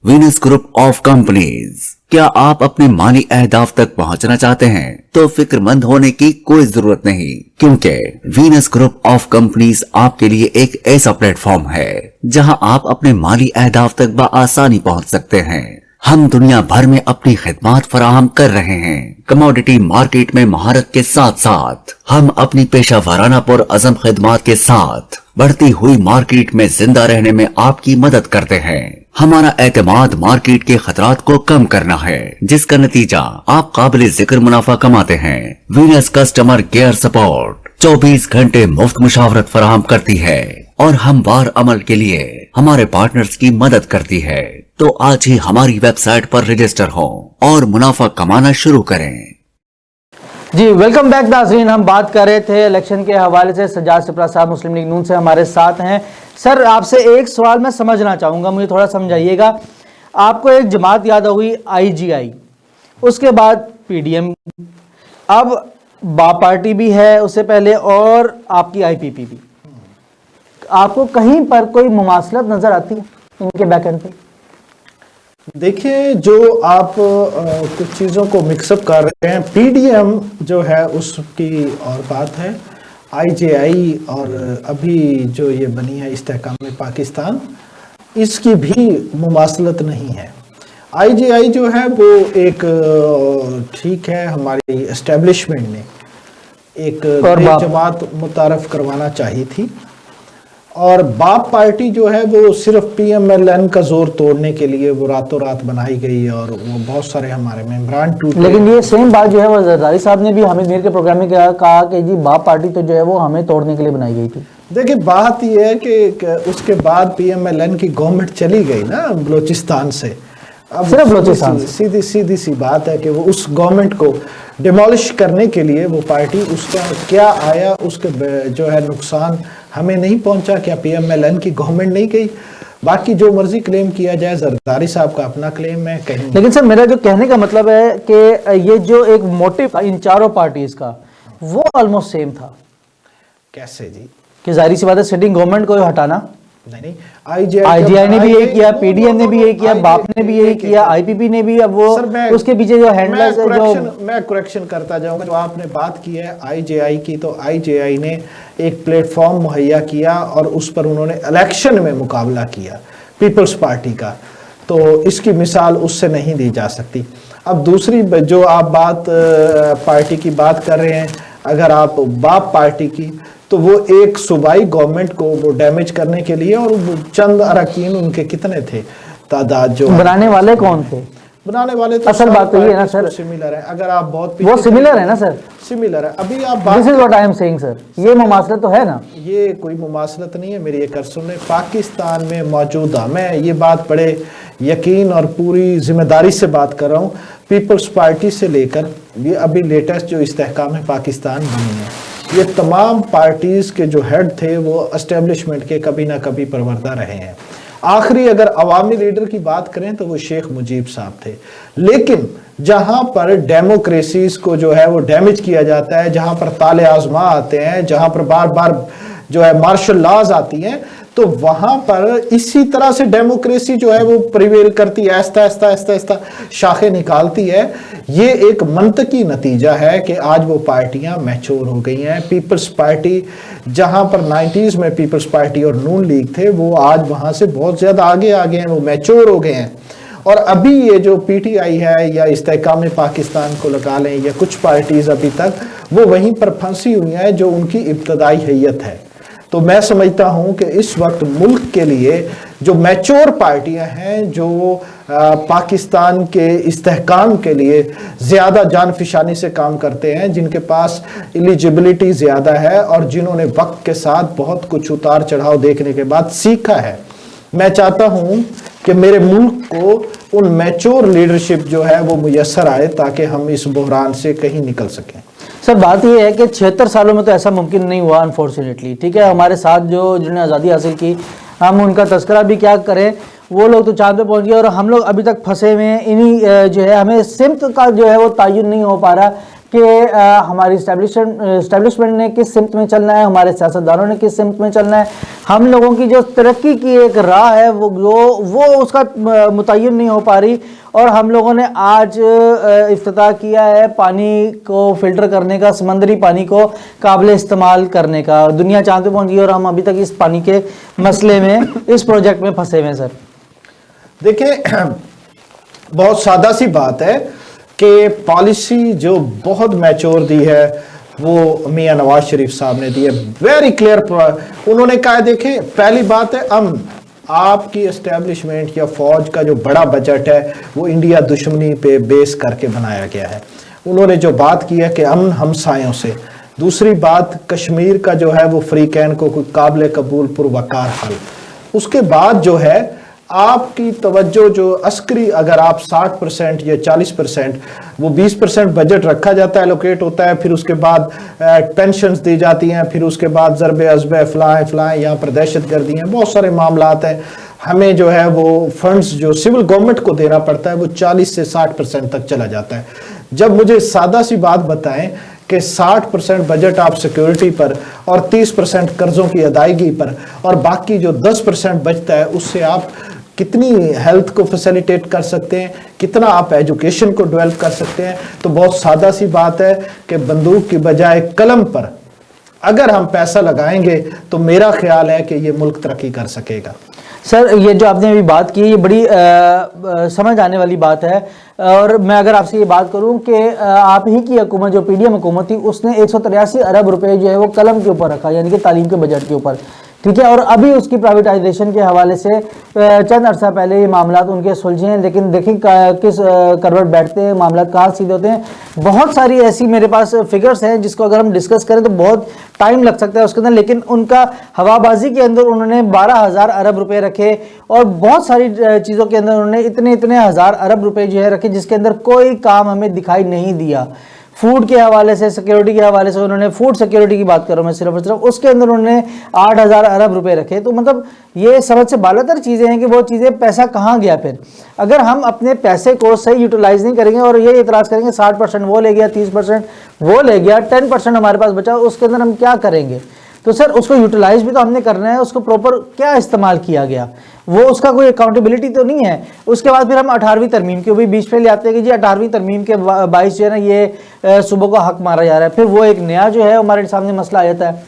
Venus group of companies, کیا آپ اپنے مالی اہداف تک پہنچنا چاہتے ہیں؟ تو فکر مند ہونے کی کوئی ضرورت نہیں، کیونکہ وینس گروپ آف کمپنیز آپ کے لیے ایک ایسا پلیٹ فارم ہے جہاں آپ اپنے مالی اہداف تک بآسانی پہنچ سکتے ہیں. ہم دنیا بھر میں اپنی خدمات فراہم کر رہے ہیں. کموڈٹی مارکیٹ میں مہارت کے ساتھ ساتھ ہم اپنی پیشہ ورانہ پر عزم خدمات کے ساتھ بڑھتی ہوئی مارکیٹ میں زندہ رہنے میں آپ کی مدد کرتے ہیں. ہمارا اعتماد مارکیٹ کے خطرات کو کم کرنا ہے، جس کا نتیجہ آپ قابل ذکر منافع کماتے ہیں. وینس کسٹمر کیئر سپورٹ 24 گھنٹے مفت مشاورت فراہم کرتی ہے اور ہموار عمل کے لیے ہمارے پارٹنرز کی مدد کرتی ہے. تو آج ہی ہماری ویب سائٹ پر رجسٹر ہوں اور منافع کمانا شروع کریں. جی ویلکم بیک ناظرین. ہم بات کر رہے تھے الیکشن کے حوالے سے. سجاد سپرا صاحب مسلم لیگ نون سے ہمارے ساتھ ہیں. سر آپ سے ایک سوال میں سمجھنا چاہوں گا، مجھے تھوڑا سمجھائیے گا. آپ کو ایک جماعت یاد ہوئی IGI، اس کے بعد PDM، اب با پارٹی بھی ہے اس سے پہلے اور آپ کی IPP بھی. آپ کو کہیں پر کوئی مماثلت نظر آتی ہے ان کے بیک اینڈ پہ؟ دیکھیں جو آپ کچھ چیزوں کو مکس اپ کر رہے ہیں. PDM جو ہے اس کی اور بات ہے، IGI اور ابھی جو یہ بنی ہے استحکام پاکستان، اس کی بھی مماثلت نہیں ہے. IGI جو ہے وہ ایک ٹھیک ہے ہماری اسٹیبلشمنٹ نے ایک جماعت متعارف کروانا چاہی تھی، اور باپ پارٹی جو ہے وہ صرف PMLN کا زور توڑنے کے لیے وہ راتوں رات بنائی گئی اور وہ بہت سارے ہمارے ممبران ٹوٹے. لیکن یہ سیم بات جو ہے وہ زرداری صاحب نے بھی حامد میر کے پروگرام میں کہا کہ جی باپ پارٹی تو جو ہے وہ ہمیں توڑنے کے لیے بنائی گئی تھی. دیکھیں بات یہ ہے کہ اس کے بعد PMLN کی گورنمنٹ چلی گئی نا بلوچستان سے، اب صرف بلوچستان سے۔ سیدھی سی بات ہے کہ وہ اس گورنمنٹ کو ڈیمولش کرنے کے لیے وہ پارٹی، اس کا کیا آیا، اس کے جو ہے نقصان ہمیں نہیں پہنچا؟ کیا پی ایم ایل این کی گورنمنٹ نہیں گئی؟ باقی جو مرضی کلیم کیا جائے، زرداری صاحب کا اپنا کلیم ہے کہیں، لیکن سر میرا جو کہنے کا مطلب ہے کہ یہ جو ایک موٹیو تھا ان چاروں پارٹیز کا وہ آلموسٹ سیم تھا کیسے جی؟ کہ ظاہری سی بات ہے سٹنگ گورنمنٹ کو ہٹانا، نہیں، آئی جی آئی نے بھی یہی کیا، پی ڈی ایم نے بھی یہی کیا، باپ نے بھی یہی کیا، آئی پی پی نے بھی، اب وہ اس کے پیچھے جو ہینڈلرز جو میں کریکشن کرتا جاؤں گا، جو آپ نے بات کی ہے آئی جے آئی کی، تو آئی جے آئی نے ایک پلیٹ فارم مہیا کیا اور اس پر انہوں نے الیکشن میں مقابلہ کیا پیپلز پارٹی کا، تو اس کی مثال اس سے نہیں دی جا سکتی۔ اب دوسری جو آپ بات پارٹی کی بات کر رہے ہیں، اگر آپ باپ پارٹی کی، تو وہ ایک صوبائی گورنمنٹ کو وہ ڈیمیج کرنے کے لیے، اور چند اراکین ان کے کتنے تھے تعداد، جو بنانے والے کون تھے؟ بنانے والے تو اصل بات تو یہ ہے نا سر، سملر ہے، اگر آپ بہت وہ سملر ہے نا سر، سملر ہے۔ ابھی آپ this is what I am seeing sir, یہ مماثلت تو ہے نا؟ یہ کوئی مماثلت نہیں ہے میری، ایک سنیں، پاکستان میں موجودہ، میں یہ بات بڑے یقین اور پوری ذمہ داری سے بات کر رہا ہوں، پیپلز پارٹی سے لے کر یہ ابھی لیٹسٹ جو استحکام پاکستان بنی ہے، یہ تمام پارٹیز کے جو ہیڈ تھے وہ اسٹیبلشمنٹ کے کبھی نہ کبھی پروردہ رہے ہیں۔ آخری اگر عوامی لیڈر کی بات کریں تو وہ شیخ مجیب صاحب تھے، لیکن جہاں پر ڈیموکریسیز کو جو ہے وہ ڈیمیج کیا جاتا ہے، جہاں پر طالع آزما آتے ہیں، جہاں پر بار بار جو ہے مارشل لاز آتی ہیں، تو وہاں پر اسی طرح سے ڈیموکریسی جو ہے وہ پریویل کرتی ہے، آہستہ آہستہ آہستہ آہستہ شاخیں نکالتی ہے۔ یہ ایک منطقی نتیجہ ہے کہ آج وہ پارٹیاں میچور ہو گئی ہیں۔ پیپلز پارٹی جہاں پر 90s میں پیپلز پارٹی اور نون لیگ تھے، وہ آج وہاں سے بہت زیادہ آگے آگے ہیں، وہ میچور ہو گئے ہیں۔ اور ابھی یہ جو پی ٹی آئی ہے یا استحکام پاکستان کو لگا لیں، یا کچھ پارٹیز ابھی تک وہ وہیں پر پھنسی ہوئی ہیں جو ان کی ابتدائی حیت ہے۔ تو میں سمجھتا ہوں کہ اس وقت ملک کے لیے جو میچور پارٹیاں ہیں، جو پاکستان کے استحکام کے لیے زیادہ جان فشانی سے کام کرتے ہیں، جن کے پاس ایلیجبلٹی زیادہ ہے اور جنہوں نے وقت کے ساتھ بہت کچھ اتار چڑھاؤ دیکھنے کے بعد سیکھا ہے، میں چاہتا ہوں کہ میرے ملک کو ان میچور لیڈرشپ جو ہے وہ میسر آئے تاکہ ہم اس بحران سے کہیں نکل سکیں۔ سر بات یہ ہے کہ 76 سالوں میں تو ایسا ممکن نہیں ہوا انفارچونیٹلی، ٹھیک ہے، ہمارے ساتھ جنہوں نے آزادی حاصل کی، ہم ان کا تذکرہ بھی کیا کریں، وہ لوگ تو چاند پہ پہنچ گئے اور ہم لوگ ابھی تک پھنسے ہوئے ہیں انہی جو ہے، ہمیں سمت کا جو ہے وہ تعین نہیں ہو پا رہا کہ ہماری اسٹیبلشمنٹ نے کس سمت میں چلنا ہے، ہمارے سیاستدانوں نے کس سمت میں چلنا ہے، ہم لوگوں کی جو ترقی کی ایک راہ ہے وہ اس کا متعین نہیں ہو پا رہی، اور ہم لوگوں نے آج افتتاح کیا ہے پانی کو فلٹر کرنے کا، سمندری پانی کو قابل استعمال کرنے کا، دنیا چاند پہ پہنچ گئی اور ہم ابھی تک اس پانی کے مسئلے میں اس پروجیکٹ میں پھنسے ہوئے ہیں۔ سر دیکھیں، بہت سادہ سی بات ہے کہ پالیسی جو بہت میچور دی ہے وہ میاں نواز شریف صاحب نے دی ہے، ویری کلیئر۔ انہوں نے کہا ہے، دیکھیں، پہلی بات ہے امن، آپ کی اسٹیبلشمنٹ یا فوج کا جو بڑا بجٹ ہے وہ انڈیا دشمنی پہ بیس کر کے بنایا گیا ہے۔ انہوں نے جو بات کی ہے کہ امن ہمسایوں سے، دوسری بات کشمیر کا جو ہے وہ فریقین کو کوئی قابل قبول پروقار حل، اس کے بعد جو ہے آپ کی توجہ جو عسکری، اگر آپ 60% یا 40%، وہ 20% بجٹ رکھا جاتا ہے، الوکیٹ ہوتا ہے، پھر اس کے بعد پینشنز دی جاتی ہیں، پھر اس کے بعد ضرب ازبے فلاں یہاں پر دہشت گردی ہیں، بہت سارے معاملات ہیں، ہمیں جو ہے وہ فنڈز جو سول گورنمنٹ کو دینا پڑتا ہے وہ 40 سے 60% تک چلا جاتا ہے۔ جب مجھے سادہ سی بات بتائیں کہ 60% بجٹ آپ سیکیورٹی پر اور 30% قرضوں کی ادائیگی پر، اور باقی جو 10% بچتا ہے اس سے آپ کتنی ہیلتھ کو فیسیلیٹیٹ کر سکتے ہیں، کتنا آپ ایجوکیشن کو ڈیولپ کر سکتے ہیں، تو بہت سادہ سی بات ہے کہ بندوق کی بجائے قلم پر اگر ہم پیسہ لگائیں گے تو میرا خیال ہے کہ یہ ملک ترقی کر سکے گا۔ سر یہ جو آپ نے ابھی بات کی یہ بڑی سمجھ آنے والی بات ہے، اور میں اگر آپ سے یہ بات کروں کہ آپ ہی کی حکومت جو پی ڈی ایم حکومت تھی اس نے 183 ارب روپے جو ہے وہ قلم کے اوپر رکھا، یعنی کہ تعلیم کے بجٹ کے اوپر، ٹھیک ہے، اور ابھی اس کی پرائیویٹائزیشن کے حوالے سے چند عرصہ پہلے یہ معاملات ان کے سلجھے ہیں، لیکن دیکھیں کس کروٹ بیٹھتے ہیں، معاملات کہاں سیدھے ہوتے ہیں۔ بہت ساری ایسی میرے پاس فگرز ہیں جس کو اگر ہم ڈسکس کریں تو بہت ٹائم لگ سکتا ہے اس کے اندر، لیکن ان کا ہوا بازی کے اندر انہوں نے 12,000 ارب روپے رکھے اور بہت ساری چیزوں کے اندر انہوں نے اتنے ہزار ارب روپے جو ہے رکھے جس کے اندر کوئی کام ہمیں دکھائی نہیں دیا. فوڈ کے حوالے سے، سیکیورٹی کے حوالے سے، انہوں نے فوڈ سیکیورٹی کی بات کروں میں صرف اور صرف، اس کے اندر انہوں نے 8,000 ارب روپے رکھے. تو مطلب یہ سمجھ سے بالا تر چیزیں ہیں کہ وہ چیزیں پیسہ کہاں گیا. پھر اگر ہم اپنے پیسے کو صحیح یوٹیلائز نہیں کریں گے اور یہ اعتراض کریں گے 60% وہ لے گیا، 30% وہ لے گیا، 10% ہمارے پاس بچا، اس کے اندر ہم کیا کریں گے؟ تو سر اس کو یوٹیلائز بھی تو ہم نے کرنا ہے، اس کو پراپر کیا استعمال کیا گیا، وہ اس کا کوئی اکاؤنٹیبلٹی تو نہیں ہے. اس کے بعد پھر ہم 18ویں ترمیم کے بھی بیچ پہ لے آتے ہیں کہ جی 18ویں ترمیم کے باعث جو ہے نا یہ صوبوں کا حق مارا جا رہا ہے. پھر وہ ایک نیا جو ہے ہمارے سامنے مسئلہ آ جاتا ہے.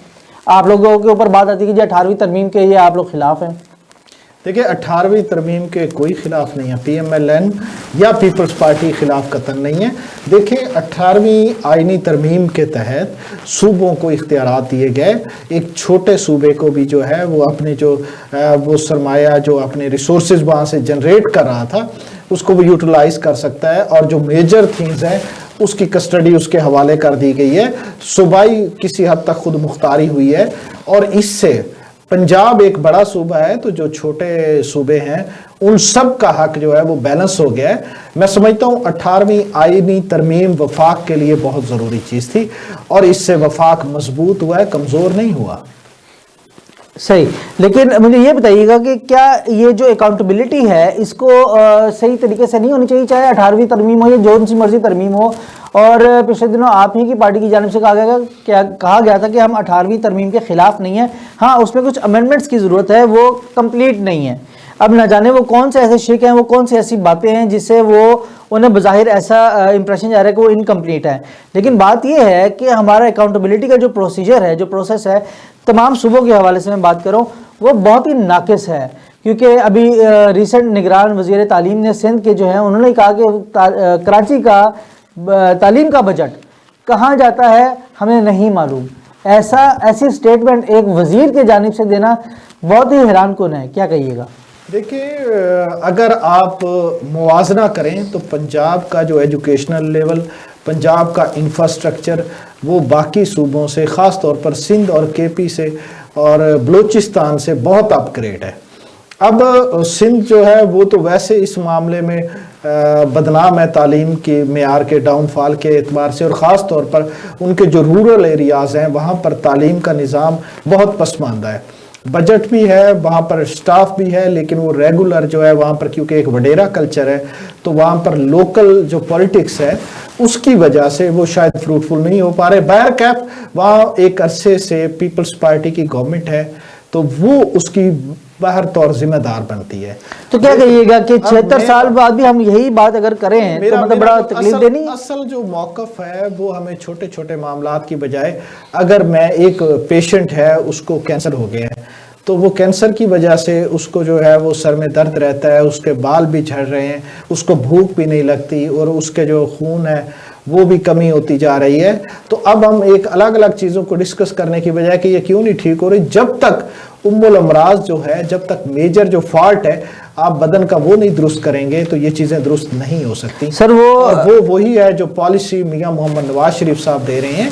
آپ لوگوں کے اوپر بات آتی ہے کہ جی 18ویں ترمیم کے یہ آپ لوگ خلاف ہیں. دیکھیں 18ویں ترمیم کے کوئی خلاف نہیں ہے، پی ایم ایل این یا پیپلز پارٹی خلاف قطعاً نہیں ہے. دیکھیں 18ویں آئینی ترمیم کے تحت صوبوں کو اختیارات دیے گئے. ایک چھوٹے صوبے کو بھی جو ہے وہ اپنے جو وہ سرمایہ جو اپنے ریسورسز وہاں سے جنریٹ کر رہا تھا اس کو وہ یوٹیلائز کر سکتا ہے، اور جو میجر تھنگز ہیں اس کی کسٹڈی اس کے حوالے کر دی گئی ہے. صوبائی کسی حد تک خود مختاری ہوئی ہے، اور اس سے پنجاب ایک بڑا صوبہ ہے تو جو چھوٹے صوبے ہیں ان سب کا حق جو ہے وہ بیلنس ہو گیا ہے. میں سمجھتا ہوں 18ویں آئینی ترمیم وفاق کے لیے بہت ضروری چیز تھی، اور اس سے وفاق مضبوط ہوا ہے، کمزور نہیں ہوا. صحیح. لیکن مجھے یہ بتائیے گا کہ کیا یہ جو اکاؤنٹیبلٹی ہے اس کو صحیح طریقے سے نہیں ہونی چاہیے، چاہے 18ویں ترمیم ہو یا جو سی مرضی ترمیم ہو؟ اور پچھلے دنوں آپ ہی کی پارٹی کی جانب سے کہا گیا تھا کہ ہم 18ویں ترمیم کے خلاف نہیں ہیں، ہاں اس میں کچھ امینڈمنٹس کی ضرورت ہے، وہ کمپلیٹ نہیں ہے. اب نہ جانے وہ کون سے ایسے شک ہیں، وہ کون سی ایسی باتیں ہیں جس سے وہ انہیں بظاہر ایسا امپریشن جا رہا ہے کہ وہ انکمپلیٹ ہے. لیکن بات یہ ہے کہ ہمارا اکاؤنٹیبلٹی کا جو پروسیجر ہے، جو پروسیس ہے تمام صوبوں کے حوالے سے میں بات کروں وہ بہت ہی ناقص ہے. کیونکہ ابھی ریسنٹ نگران وزیر تعلیم نے سندھ کے جو ہیں انہوں نے کہا کہ کراچی کا تعلیم کا بجٹ کہاں جاتا ہے ہمیں نہیں معلوم. ایسی سٹیٹمنٹ ایک وزیر کے جانب سے دینا بہت ہی حیران کن ہے. کیا کہیے گا؟ دیکھیں اگر آپ موازنہ کریں تو پنجاب کا جو ایجوکیشنل لیول، پنجاب کا انفراسٹرکچر وہ باقی صوبوں سے، خاص طور پر سندھ اور کے پی سے اور بلوچستان سے بہت اپ گریڈ ہے. اب سندھ جو ہے وہ تو ویسے اس معاملے میں بدنام ہے تعلیم کی معیار کے ڈاؤن فال کے اعتبار سے، اور خاص طور پر ان کے جو رورل ایریاز ہیں وہاں پر تعلیم کا نظام بہت پسماندہ ہے. بجٹ بھی ہے وہاں پر، سٹاف بھی ہے، لیکن وہ ریگولر جو ہے وہاں پر کیونکہ ایک وڈیرا کلچر ہے تو وہاں پر لوکل جو پولیٹکس ہے اس کی وجہ سے وہ شاید فروٹفل نہیں ہو پا رہے. بہر کیف وہاں ایک عرصے سے پیپلز پارٹی کی گورنمنٹ ہے تو وہ اس کی باہر طور ذمہ دار بنتی ہے. تو کیا کہیے گا کہ 76 سال بعد بھی ہم یہی بات اگر کریں تو مطلب بڑا تکلیف دینی؟ اصل جو موقف ہے وہ ہمیں چھوٹے چھوٹے معاملات کی بجائے، اگر میں ایک پیشنٹ ہے اس کو کینسر ہو گیا ہے تو وہ کینسر کی وجہ سے اس کو جو ہے وہ سر میں درد رہتا ہے، اس کے بال بھی جھڑ رہے ہیں، اس کو بھوک بھی نہیں لگتی، اور اس کے جو خون ہے وہ بھی کمی ہوتی جا رہی ہے. تو اب ہم ایک الگ الگ چیزوں کو ڈسکس کرنے کی بجائے کہ یہ کیوں نہیں ٹھیک ہو رہی، جب تک ام الامراض جو ہے، جب تک میجر جو فالٹ ہے آپ بدن کا وہ نہیں درست کریں گے تو یہ چیزیں درست نہیں ہو سکتی. سر وہ وہی ہے جو پالیسی میاں محمد نواز شریف صاحب دے رہے ہیں،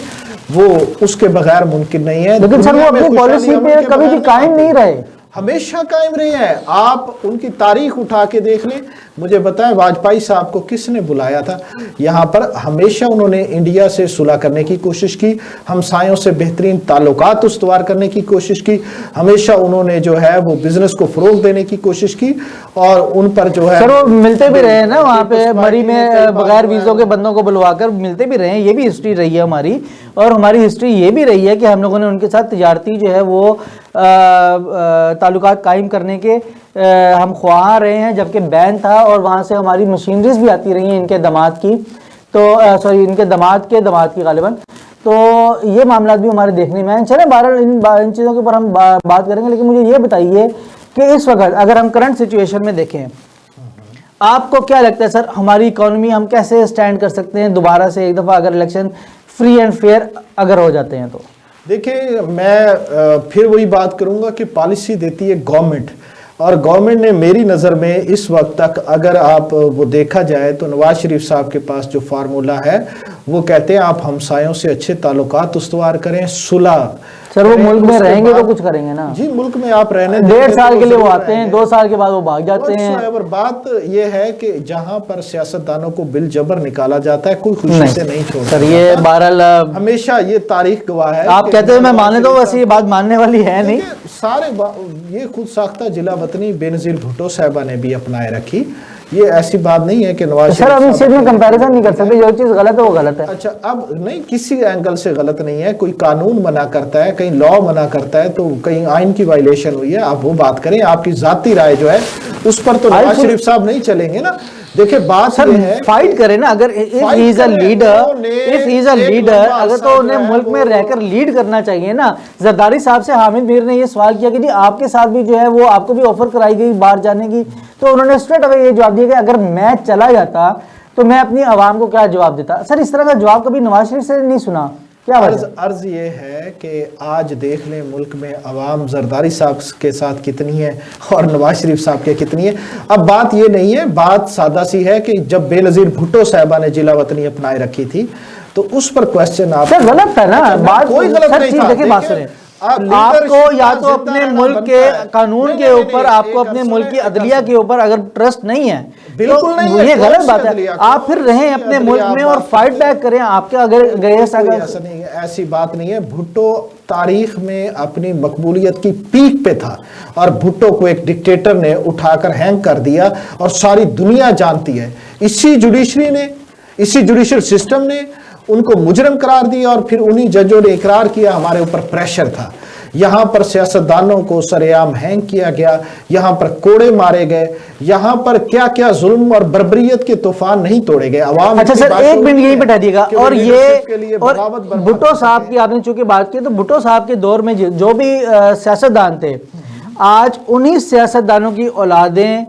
وہ اس کے بغیر ممکن نہیں ہے. لیکن سر وہ اپنی پالیسی پہ کبھی بھی قائم نہیں رہے، ہمیشہ قائم رہے ہیں. آپ ان کی تاریخ اٹھا کے دیکھ لیں. مجھے بتائیں واجپئی صاحب کو کس نے بلایا تھا یہاں پر؟ ہمیشہ انہوں نے انڈیا سے صلح کرنے کی کوشش کی، ہمسایوں سے بہترین تعلقات استوار کرنے کی کوشش کی، ہمیشہ انہوں نے جو ہے وہ بزنس کو فروغ دینے کی کوشش کی، اور ان پر جو ہے سر وہ ملتے بھی رہے نا وہاں پہ مری میں بغیر ویزوں کے بندوں کو بلوا کر ملتے بھی رہے ہیں. یہ بھی ہسٹری رہی ہے ہماری، اور ہماری ہسٹری یہ بھی رہی ہے کہ ہم لوگوں نے ان کے ساتھ تجارتی جو ہے وہ تعلقات قائم کرنے کے ہم خواہاں رہے ہیں، جبکہ بین تھا اور وہاں سے ہماری مشینریز بھی آتی رہی ہیں ان کے داماد کی، تو سوری ان کے داماد کی غالباً. تو یہ معاملات بھی ہمارے دیکھنے میں ہیں. چلیں بہرحال ان چیزوں کے اوپر ہم بات کریں گے، لیکن مجھے یہ بتائیے کہ اس وقت اگر ہم کرنٹ سچویشن میں دیکھیں، آپ کو کیا لگتا ہے سر ہماری اکانومی ہم کیسے سٹینڈ کر سکتے ہیں دوبارہ سے ایک دفعہ اگر الیکشن فری اینڈ فیئر اگر ہو جاتے ہیں تو؟ دیکھیں میں پھر وہی بات کروں گا کہ پالیسی دیتی ہے گورنمنٹ، اور گورنمنٹ نے میری نظر میں اس وقت تک اگر آپ وہ دیکھا جائے تو نواز شریف صاحب کے پاس جو فارمولہ ہے وہ کہتے ہیں آپ ہمسایوں سے اچھے تعلقات استوار کریں, صلح. سر وہ ملک میں رہیں گے تو کچھ کریں گے نا. جی ملک میں آپ رہنے 1.5 سال کے لیے وہ آتے ہیں, 2 سال کے بعد وہ بھاگ جاتے ہیں. اور بات یہ ہے کہ جہاں پر سیاستدانوں کو بل جبر نکالا جاتا ہے کوئی خوشی سے نہیں چھوڑتا. سر یہ بہرحال ہمیشہ یہ تاریخ گواہ ہے. آپ کہتے ہیں میں ماننے دو, ویسے یہ بات ماننے والی ہے نہیں. سارے یہ خود ساختہ جلا وطنی بے نظیر بھٹو صاحبہ نے بھی اپنائے رکھی. یہ ایسی بات نہیں ہے کہ نواز سر ہم اس چیز میں کمپیریزن نہیں کر سکتے, جو چیز غلط ہے وہ غلط ہے. اچھا اب نہیں, کسی اینگل سے غلط نہیں ہے. کوئی قانون منع کرتا ہے, کہیں لا منع کرتا ہے, تو کہیں آئین کی وائلیشن ہوئی ہے, آپ وہ بات کریں. آپ کی ذاتی رائے جو ہے اس پر تو نواز شریف صاحب نہیں چلیں گے نا. دیکھیں بات یہ ہے فائٹ کریں نا. اگر if he is a leader, اگر تو انہیں ملک میں رہ کر لیڈ کرنا چاہیے نا. زرداری صاحب سے حامد میر نے یہ سوال کیا کہ جی آپ کے ساتھ بھی جو ہے وہ آپ کو بھی آفر کرائی گئی باہر جانے کی, تو انہوں نے اسٹریٹ اوے یہ جواب دیا کہ اگر میں چلا جاتا تو میں اپنی عوام کو کیا جواب دیتا. سر اس طرح کا جواب کبھی نواز شریف سے نہیں سنا. عرض یہ ہے کہ آج دیکھ لیں ملک میں عوام زرداری صاحب کے ساتھ کتنی ہے اور نواز شریف صاحب کے کتنی ہے. اب بات یہ نہیں ہے, بات سادہ سی ہے کہ جب بے نظیر بھٹو صاحبہ نے جلا وطنی اپنائے رکھی تھی تو اس پر کوسچن آپ غلط ہے نا. بات کوئی غلط نہیں تھا. دیکھیں بات سنیں, آپ کو یا تو اپنے ملک کے قانون کے اوپر, آپ کو اپنے ملک کی عدلیہ کے اوپر اگر ٹرسٹ نہیں ہے, بالکل نہیں, یہ غلط بات ہے. آپ پھر رہیں اپنے ملک میں اور فائٹ بیک کریں. آپ کے اگر ایسی بات نہیں ہے. بھٹو تاریخ میں اپنی مقبولیت کی پیک پہ تھا اور بھٹو کو ایک ڈکٹیٹر نے اٹھا کر ہینگ کر دیا اور ساری دنیا جانتی ہے. اسی جوڈیشری نے, اسی جوڈیشل سسٹم نے ان کو مجرم قرار دیا اور پھر انہی ججوں نے اقرار کیا ہمارے اوپر پریشر تھا. یہاں پر سیاستدانوں کو سرعام ہینگ کیا گیا, یہاں پر کوڑے مارے گئے, یہاں پر کیا کیا ظلم اور بربریت کے طوفان نہیں توڑے گئے. عوام اچھا سر ایک منٹ یہی بتا دیے گا. اور یہ بھٹو صاحب کی آپ نے چونکہ بات کی, تو بھٹو صاحب کے دور میں جو بھی سیاستدان تھے, آج انہی سیاستدانوں کی اولادیں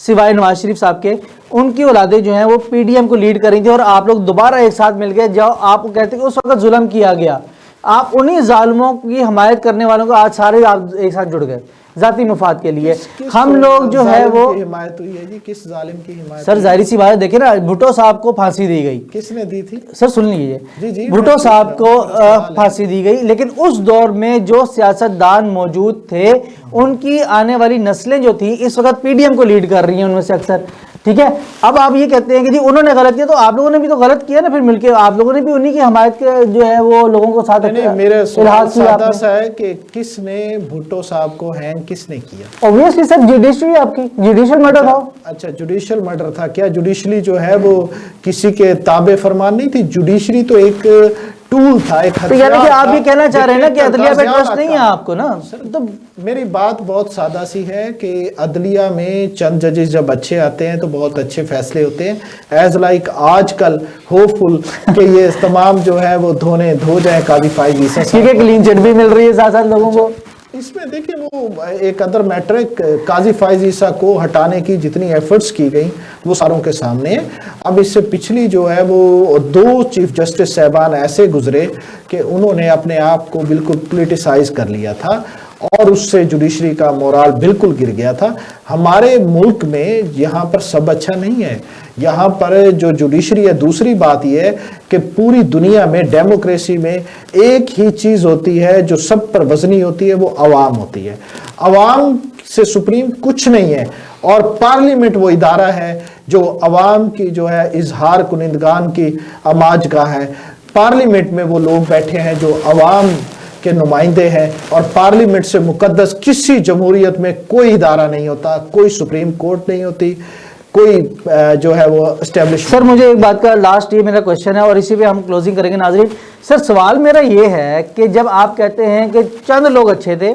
سوائے نواز شریف صاحب کے, ان کی اولادیں جو ہیں وہ پی ڈی ایم کو لیڈ کر رہی تھی, اور آپ لوگ دوبارہ ایک ساتھ مل گئے. جو آپ کو کہتے ہیں کہ اس وقت ظلم کیا گیا, آپ انہی ظالموں کی حمایت کرنے والوں کو آج سارے آپ ایک ساتھ جڑ گئے ذاتی مفاد کے لیے. ہم لوگ جو ہے وہ حمایت ہوئی ہے جی, کس ظالم کی حمایت؟ سر ظاہری سی بات ہے, دیکھیں نا بھٹو صاحب کو پھانسی دی گئی. کس نے دی تھی سر سن لیجیے, جی بھٹو صاحب کو پھانسی دی گئی, لیکن اس دور میں جو سیاستدان موجود تھے ان کی آنے والی نسلیں جو تھی اس وقت پی ڈی ایم کو لیڈ کر رہی ہیں ان میں سے اکثر. ٹھیک ہے, اب آپ یہ کہتے ہیں کہ جی انہوں نے غلط کیا, تو آپ لوگوں نے بھی تو غلط کیا نا پھر مل کے. آپ لوگوں نے بھی انہی کی حمایت کے جو ہے وہ لوگوں کو ساتھ میرے سوال سادہ سا ہے کہ کس نے بھٹو صاحب کو ہینگ کس نے کیا؟ اوبویسلی سر جوڈیشری, آپ کی جوڈیشل مرڈر تھا. اچھا جوڈیشل مرڈر تھا. کیا جوڈیشلی جو ہے وہ کسی کے تابع فرمان نہیں تھی؟ جوڈیشری تو ایک ٹول تھا, ایک ہتھیار تھا. یعنی کہ آپ یہ کہنا چاہ رہے ہیں نا کہ عدلیہ پہ ٹرسٹ نہیں ہے آپ کو نا. تو میری بات بہت سادہ سی ہے کہ عدلیہ میں چند ججز جب اچھے آتے ہیں تو بہت اچھے فیصلے ہوتے ہیں. ایز لائک آج کل ہوپ فل کہ یہ تمام جو ہے وہ دھو جائیں قاضی فائز عیسیٰ صاحب. ٹھیک ہے, کلین چٹ بھی مل رہی ہے ساتھ ساتھ لوگوں کو. اس میں دیکھیں وہ ایک ادر میٹر ہے, قاضی فائز عیسیٰ کو ہٹانے کی جتنی ایفرٹس کی گئی وہ ساروں کے سامنے ہے. اب اس سے پچھلی جو ہے وہ 2 چیف جسٹس صاحبان ایسے گزرے کہ انہوں نے اپنے آپ کو بالکل پولیٹیسائز کر لیا تھا اور اس سے جوڈیشری کا مورال بالکل گر گیا تھا. ہمارے ملک میں یہاں پر سب اچھا نہیں ہے. یہاں پر جو جوڈیشری ہے, دوسری بات یہ ہے کہ پوری دنیا میں ڈیموکریسی میں ایک ہی چیز ہوتی ہے جو سب پر وزنی ہوتی ہے, وہ عوام ہوتی ہے. عوام سے سپریم کچھ نہیں ہے, اور پارلیمنٹ وہ ادارہ ہے جو عوام کی جو ہے اظہار کنندگان کی آماج گاہ ہے. پارلیمنٹ میں وہ لوگ بیٹھے ہیں جو عوام کے نمائندے ہیں, اور پارلیمنٹ سے مقدس کسی جمہوریت میں کوئی ادارہ نہیں ہوتا, کوئی سپریم کورٹ نہیں ہوتی, کوئی جو ہے وہ اسٹیبلش. سر مجھے ایک بات کا لاسٹ یہ میرا کوشچن ہے اور اسی پہ ہم کلوزنگ کریں گے ناظرین. سر سوال میرا یہ ہے کہ جب آپ کہتے ہیں کہ چند لوگ اچھے تھے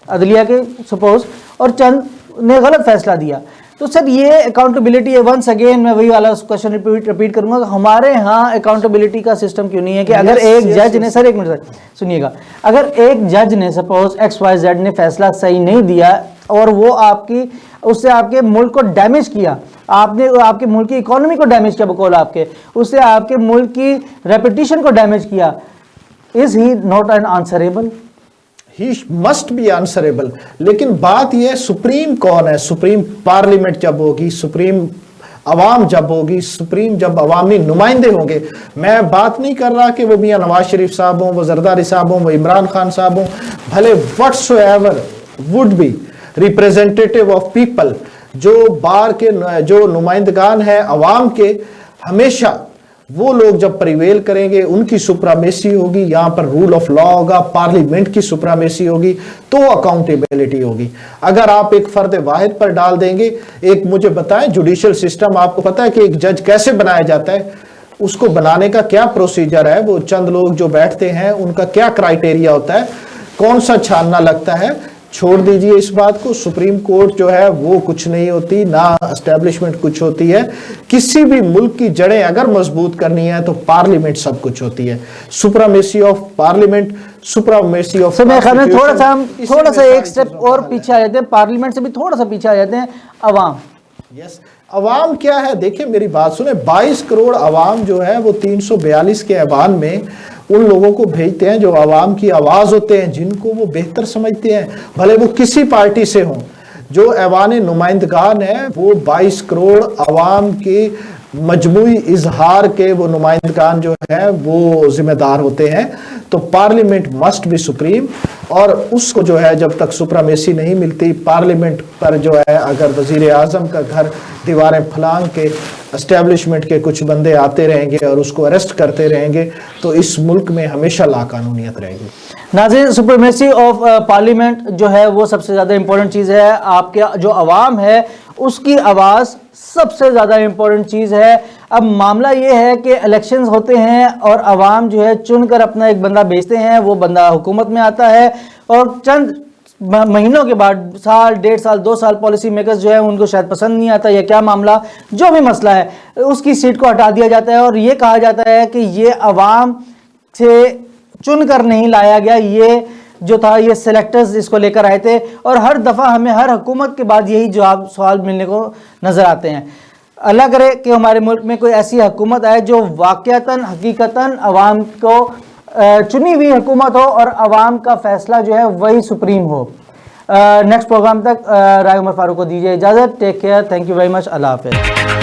عدلیہ کے سپوز, اور چند نے غلط فیصلہ دیا, تو سر یہ اکاؤنٹیبلٹی ہے. ونس اگین میں وہی والا کوشچن ریپیٹ کروں گا, ہمارے ہاں اکاؤنٹیبلٹی کا سسٹم کیوں نہیں ہے کہ اگر ایک جج نے, سر ایک منٹ سنیے گا, اگر ایک جج نے سپوز XYZ نے فیصلہ صحیح نہیں دیا اور وہ اس سے آپ کے ملک کو ڈیمیج کیا, آپ نے آپ کے ملک کی اکانومی کو ڈیمیج کیا, بقول آپ کے اس سے آپ کے ملک کی ریپوٹیشن کو ڈیمیج کیا, is he not an answerable? He must be answerable. لیکن بات یہ سپریم کون ہے؟ سپریم پارلیمنٹ جب ہوگی, سپریم عوام جب ہوگی, سپریم جب عوامی نمائندے ہوں گے, میں بات نہیں کر رہا کہ وہ میاں نواز شریف صاحب ہوں, وہ زرداری صاحب ہوں, وہ عمران خان صاحب ہوں, بھلے whatsoever would be representative of people, جو بار کے جو نمائندگان ہیں عوام کے, ہمیشہ وہ لوگ جب پریویل کریں گے, ان کی سپرامیسی ہوگی, یہاں پر رول آف لا ہوگا, پارلیمنٹ کی سپرامیسی ہوگی, تو اکاؤنٹیبلٹی ہوگی. اگر آپ ایک فرد واحد پر ڈال دیں گے, ایک مجھے بتائیں جوڈیشل سسٹم, آپ کو پتا ہے کہ ایک جج کیسے بنایا جاتا ہے, اس کو بنانے کا کیا پروسیجر ہے, وہ چند لوگ جو بیٹھتے ہیں ان کا کیا کرائیٹیریا ہوتا ہے, کون سا چھاننا لگتا ہے, چھوڑ دیجئے اس بات کو. سپریم کورٹ جو ہے وہ کچھ نہیں ہوتی, نہ اسٹیبلشمنٹ کچھ ہوتی ہے. کسی بھی ملک کی جڑیں اگر مضبوط کرنی ہے تو پارلیمنٹ سب کچھ ہوتی ہے. سپرامیسی آف پارلیمنٹ, سپرامیسی آف, میرے خیال میں تھوڑا سا ایک سٹیپ اور پیچھے آ جاتے ہیں, پارلیمنٹ سے بھی تھوڑا سا پیچھے آ جاتے ہیں عوام. یس, عوام کیا ہے, دیکھیں میری بات سنیں, 22 کروڑ عوام جو ہے وہ 342 کے ایوان میں ان لوگوں کو بھیجتے ہیں جو عوام کی آواز ہوتے ہیں, جن کو وہ بہتر سمجھتے ہیں, بھلے وہ کسی پارٹی سے ہوں. جو ایوان نمائندگان ہیں وہ 22 کروڑ عوام کی مجموعی اظہار کے وہ نمائندگان جو ہیں وہ ذمہ دار ہوتے ہیں. تو پارلیمنٹ مسٹ بی سپریم, اور اس کو جو ہے جب تک سپرامیسی نہیں ملتی, پارلیمنٹ پر جو ہے اگر وزیر اعظم کا گھر دیواریں پھلانگ کے اسٹیبلشمنٹ کے کچھ بندے آتے رہیں گے اور اس کو اریسٹ کرتے رہیں گے, تو اس ملک میں ہمیشہ لا قانونیت رہے گی. ناظرین, سپریمیسی آف پارلیمنٹ جو ہے وہ سب سے زیادہ امپورٹنٹ چیز ہے. آپ کے جو عوام ہے اس کی آواز سب سے زیادہ امپورٹنٹ چیز ہے. اب معاملہ یہ ہے کہ الیکشنز ہوتے ہیں اور عوام جو ہے چن کر اپنا ایک بندہ بھیجتے ہیں, وہ بندہ حکومت میں آتا ہے اور چند مہینوں کے بعد, سال, 1.5 سال, 2 سال, پالیسی میکرز جو ہے ان کو شاید پسند نہیں آتا یا کیا معاملہ, جو بھی مسئلہ ہے, اس کی سیٹ کو ہٹا دیا جاتا ہے اور یہ کہا جاتا ہے کہ یہ عوام سے چن کر نہیں لایا گیا, یہ جو تھا یہ سلیکٹرز اس کو لے کر آئے تھے. اور ہر دفعہ ہمیں ہر حکومت کے بعد یہی جواب سوال ملنے کو نظر آتے ہیں. اللہ کرے کہ ہمارے ملک میں کوئی ایسی حکومت آئے جو واقعتاً حقیقتاً عوام کو چنی ہوئی حکومت ہو اور عوام کا فیصلہ جو ہے وہی سپریم ہو. نیکسٹ پروگرام تک رائے عمر فاروق کو دیجیے اجازت. Take care, thank you very much, اللہ حافظ.